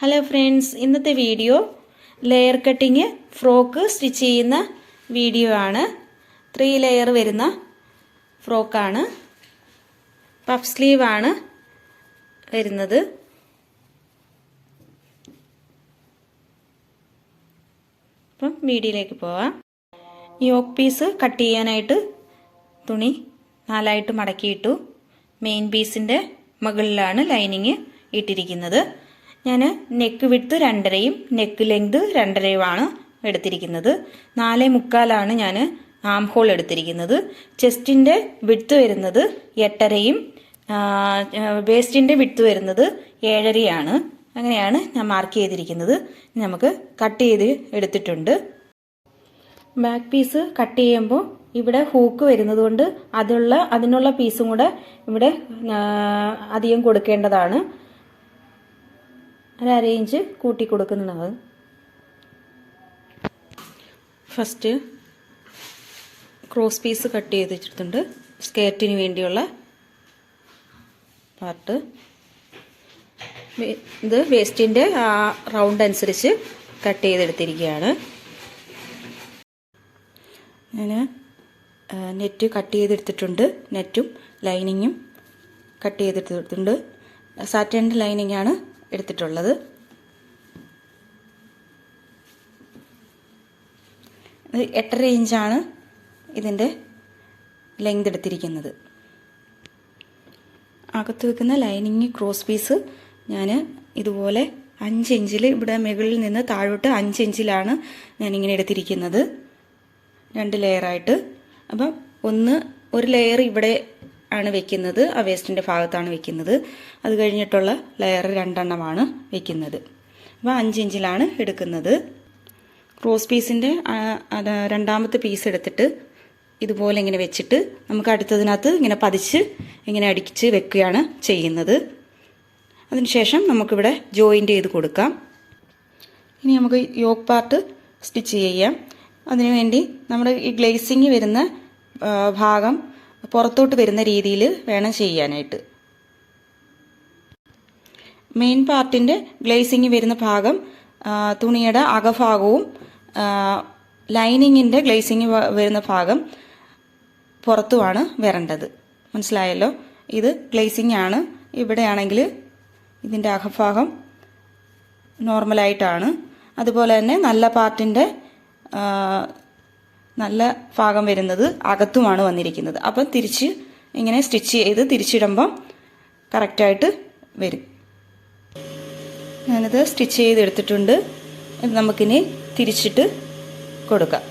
Hello friends, ഇന്നത്തെ video layer cutting frock stitch ചെയ്യുന്ന video ആണ്. 3 ലെയർ വരുന്ന ഫ്രോക്കാണ്. പഫ് സ്ലീവ് ആണ് വരുന്നത്. അപ്പം വീഡിയോയിലേക്ക് പോവാം. യോക്ക് പീസ് കട്ട് ചെയ്യാനായിട്ട് തുണി 4ആയിട്ട് മടക്കിയിട്ടു. മെയിൻ പീസിൻ്റെ മുകളിലാണ് ലൈനിങ് ഇട്ടിരിക്കുന്നത്. ഞാൻ നെക്ക് വിഡ്ത്ത് 2.5യും നെക്ക് ലെങ്ത് 2.5യുമാണ് എടുത്തിരിക്കുന്നത്. 4.25 ഞാൻ ആം ഹോൾ എടുത്തിരിക്കുന്നത്. ചെസ്റ്റിൻ്റെ വിഡ്ത്ത് വരുന്നത് 8.5യും വേസ്റ്റിൻ്റെ വിഡ്ത്ത് വരുന്നത് 7.5യാണ്. അങ്ങനെയാണ് ഞാൻ മാർക്ക് ചെയ്തിരിക്കുന്നത്. നമുക്ക് കട്ട് ചെയ്ത് എടുത്തിട്ടുണ്ട്. ബാക്ക് പീസ് കട്ട് ചെയ്യുമ്പോൾ ഇവിടെ ഹൂക്ക് വരുന്നത് കൊണ്ട് അതിനുള്ള പീസും കൂടെ ഇവിടെ അധികം കൊടുക്കേണ്ടതാണ്. 1/2 ഇഞ്ച് കൂട്ടി കൊടുക്കുന്നതാണ്. ഫസ്റ്റ് ക്രോസ് പീസ് കട്ട് ചെയ്ത് വെച്ചിട്ടുണ്ട്. സ്കേർട്ടിന് വേണ്ടിയുള്ള പാർട്ട്. ഇത് വേസ്റ്റിൻ്റെ റൗണ്ട് അനുസരിച്ച് കട്ട് ചെയ്തെടുത്തിരിക്കുകയാണ്. ഞാൻ നെറ്റ് കട്ട് ചെയ്തെടുത്തിട്ടുണ്ട്. നെറ്റും ലൈനിങ്ങും കട്ട് ചെയ്തെടുത്തിട്ടുണ്ട്. സാറ്റൻ്റെ ലൈനിങ്ങാണ് എടുത്തിട്ടുള്ളത്. 8.5 ഇഞ്ചാണ് ഇതിൻ്റെ ലെങ്ത് എടുത്തിരിക്കുന്നത്. അകത്ത് വെക്കുന്ന ലൈനിങ് ക്രോസ് പീസ് ഞാൻ ഇതുപോലെ 5 ഇഞ്ചിൽ ഇവിടെ മുകളിൽ നിന്ന് താഴോട്ട് 5 ഇഞ്ചിലാണ് ഞാനിങ്ങനെ എടുത്തിരിക്കുന്നത്. 2 ലെയറായിട്ട്. അപ്പം ഒരു ലെയർ ഇവിടെ ആണ് വെക്കുന്നത്. ആ വേസ്റ്റിൻ്റെ ഭാഗത്താണ് വെക്കുന്നത്. അത് കഴിഞ്ഞിട്ടുള്ള ലെയർ 2 എണ്ണമാണ് വെക്കുന്നത്. അപ്പോൾ 5 ഇഞ്ചിലാണ് എടുക്കുന്നത്. ക്രോസ് പീസിൻ്റെ 2ാമത്തെ പീസ് എടുത്തിട്ട് ഇതുപോലെ ഇങ്ങനെ വെച്ചിട്ട് നമുക്ക് അടുത്തതിനകത്ത് ഇങ്ങനെ പതിച്ച് ഇങ്ങനെ അടിച്ച് വെക്കുകയാണ് ചെയ്യുന്നത്. അതിനുശേഷം നമുക്കിവിടെ ജോയിൻ്റ് ചെയ്ത് കൊടുക്കാം. ഇനി നമുക്ക് യോക്ക് പാർട്ട് സ്റ്റിച്ച് ചെയ്യാം. അതിനുവേണ്ടി നമ്മുടെ ഈ ഗ്ലേസിങ് വരുന്ന ഭാഗം പുറത്തോട്ട് വരുന്ന രീതിയിൽ വേണം ചെയ്യാനായിട്ട്. മെയിൻ പാർട്ടിൻ്റെ ഗ്ലേസിങ് വരുന്ന ഭാഗം തുണിയുടെ അകഭാഗവും ലൈനിങ്ങിൻ്റെ ഗ്ലേസിങ് വരുന്ന ഭാഗം പുറത്തുമാണ് വരേണ്ടത്. മനസ്സിലായല്ലോ? ഇത് ഗ്ലേസിങ് ആണ്. ഇവിടെയാണെങ്കിൽ ഇതിൻ്റെ അകഭാഗം നോർമലായിട്ടാണ്. അതുപോലെ തന്നെ നല്ല പാർട്ടിൻ്റെ നല്ല ഭാഗം വരുന്നത് അകത്തുമാണ് വന്നിരിക്കുന്നത്. അപ്പം തിരിച്ച് ഇങ്ങനെ സ്റ്റിച്ച് ചെയ്ത് തിരിച്ചിടുമ്പം കറക്റ്റായിട്ട് വരും. ഞാനിത് സ്റ്റിച്ച് ചെയ്തെടുത്തിട്ടുണ്ട്. ഇത് നമുക്കിനി തിരിച്ചിട്ട് കൊടുക്കാം.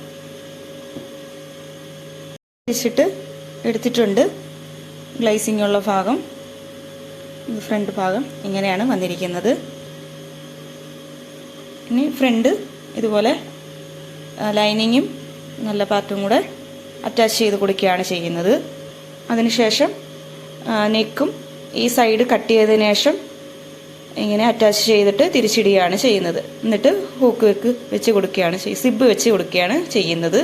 തിരിച്ചിട്ട് എടുത്തിട്ടുണ്ട്. ഗ്ലേസിംഗ് ഉള്ള ഭാഗം, ഫ്രണ്ട് ഭാഗം ഇങ്ങനെയാണ് വന്നിരിക്കുന്നത്. ഇനി ഫ്രണ്ട് ഇതുപോലെ ലൈനിങ്ങും നല്ല പാർട്ടും കൂടെ അറ്റാച്ച് ചെയ്ത് കൊടുക്കുകയാണ് ചെയ്യുന്നത്. അതിനുശേഷം നെക്കും ഈ സൈഡ് കട്ട് ചെയ്തതിനു ശേഷം ഇങ്ങനെ അറ്റാച്ച് ചെയ്തിട്ട് തിരിച്ചിടുകയാണ് ചെയ്യുന്നത്. എന്നിട്ട് ഹൂക്ക് വെച്ച് കൊടുക്കുകയാണ് സിബ് വെച്ച് കൊടുക്കുകയാണ് ചെയ്യുന്നത്.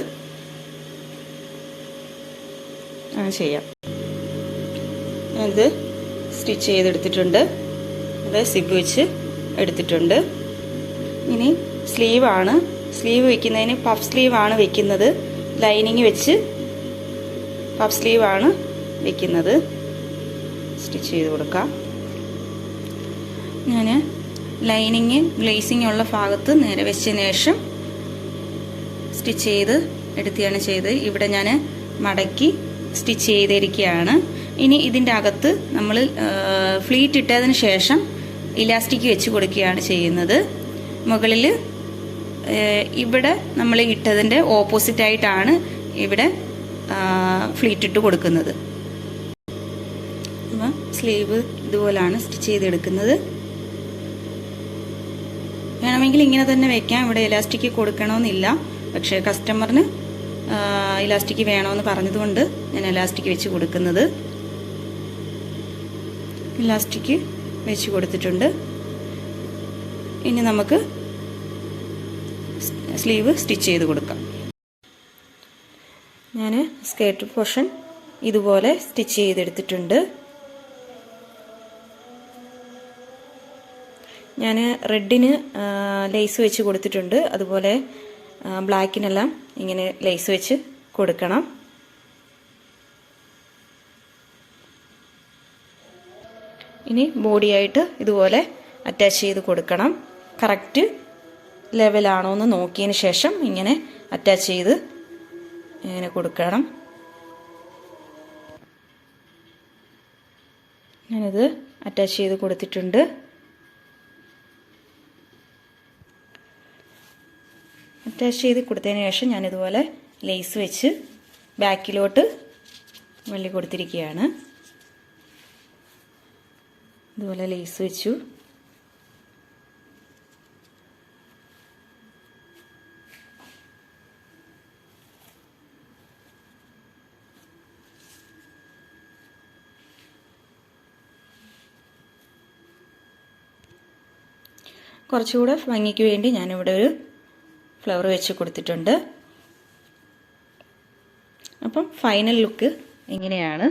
ചെയ്യാം. ഇത് സ്റ്റിച്ച് ചെയ്തെടുത്തിട്ടുണ്ട്. ഇത് സിബ് വെച്ച് എടുത്തിട്ടുണ്ട്. ഇനി സ്ലീവാണ്. സ്ലീവ് വെക്കുന്നതിന് പഫ് സ്ലീവാണ് വെക്കുന്നത്. ലൈനിങ് വെച്ച് പഫ് സ്ലീവാണ് വെക്കുന്നത്. സ്റ്റിച്ച് ചെയ്ത് കൊടുക്കാം. ഞാൻ ലൈനിങ് ഗ്ലേസിങ് ഉള്ള ഭാഗത്ത് നേരെ വെച്ചതിന് ശേഷം സ്റ്റിച്ച് ചെയ്ത് എടുക്കുകയാണ് ചെയ്ത്. ഇവിടെ ഞാൻ മടക്കി സ്റ്റിച്ച് ചെയ്തിരിക്കുകയാണ്. ഇനി ഇതിൻ്റെ അകത്ത് നമ്മൾ ഫ്ലീറ്റ് ഇട്ടതിന് ശേഷം ഇലാസ്റ്റിക് വെച്ച് കൊടുക്കുകയാണ് ചെയ്യുന്നത്. മുകളിൽ ഇവിടെ നമ്മൾ ഇട്ടതിൻ്റെ ഓപ്പോസിറ്റായിട്ടാണ് ഇവിടെ ഫ്ലീറ്റ് ഇട്ട് കൊടുക്കുന്നത്. അപ്പം സ്ലീവ് ഇതുപോലാണ് സ്റ്റിച്ച് ചെയ്തെടുക്കുന്നത്. വേണമെങ്കിൽ ഇങ്ങനെ തന്നെ വെക്കാം. ഇവിടെ ഇലാസ്റ്റിക് കൊടുക്കണമെന്നില്ല. പക്ഷേ കസ്റ്റമറിന് ഇലാസ്റ്റിക് വേണമെന്ന് പറഞ്ഞതുകൊണ്ട് ഞാൻ ഇലാസ്റ്റിക് വെച്ച് കൊടുക്കുന്നത്. ഇലാസ്റ്റിക് വെച്ച് കൊടുത്തിട്ടുണ്ട്. ഇനി നമുക്ക് സ്ലീവ് സ്റ്റിച്ച് ചെയ്ത് കൊടുക്കാം. ഞാൻ സ്കേർട്ട് പോർഷൻ ഇതുപോലെ സ്റ്റിച്ച് ചെയ്തെടുത്തിട്ടുണ്ട്. ഞാൻ റെഡിന് ലേസ് വെച്ച് കൊടുത്തിട്ടുണ്ട്. അതുപോലെ ബ്ലാക്കിനെല്ലാം ഇങ്ങനെ ലേസ് വെച്ച് കൊടുക്കണം. ഇനി ബോഡിയായിട്ട് ഇതുപോലെ അറ്റാച്ച് ചെയ്ത് കൊടുക്കണം. കറക്റ്റ് ലെവലാണോ എന്ന് നോക്കിയതിന് ശേഷം ഇങ്ങനെ അറ്റാച്ച് ചെയ്ത് ഇങ്ങനെ കൊടുക്കണം. ഞാനിത് അറ്റാച്ച് ചെയ്ത് കൊടുത്തിട്ടുണ്ട്. അറ്റാച്ച് ചെയ്ത് കൊടുത്തതിന് ശേഷം ഞാനിതുപോലെ ലേസ് വെച്ച് ബാക്കിലോട്ട് വള്ളി കൊടുത്തിരിക്കുകയാണ്. ഇതുപോലെ ലേസ് വെച്ചു. കുറച്ചുകൂടെ ഭംഗിക്ക് വേണ്ടി ഞാനിവിടെ ഒരു ഫ്ലവർ വെച്ച് കൊടുത്തിട്ടുണ്ട്. അപ്പം ഫൈനൽ ലുക്ക് ഇങ്ങനെയാണ്.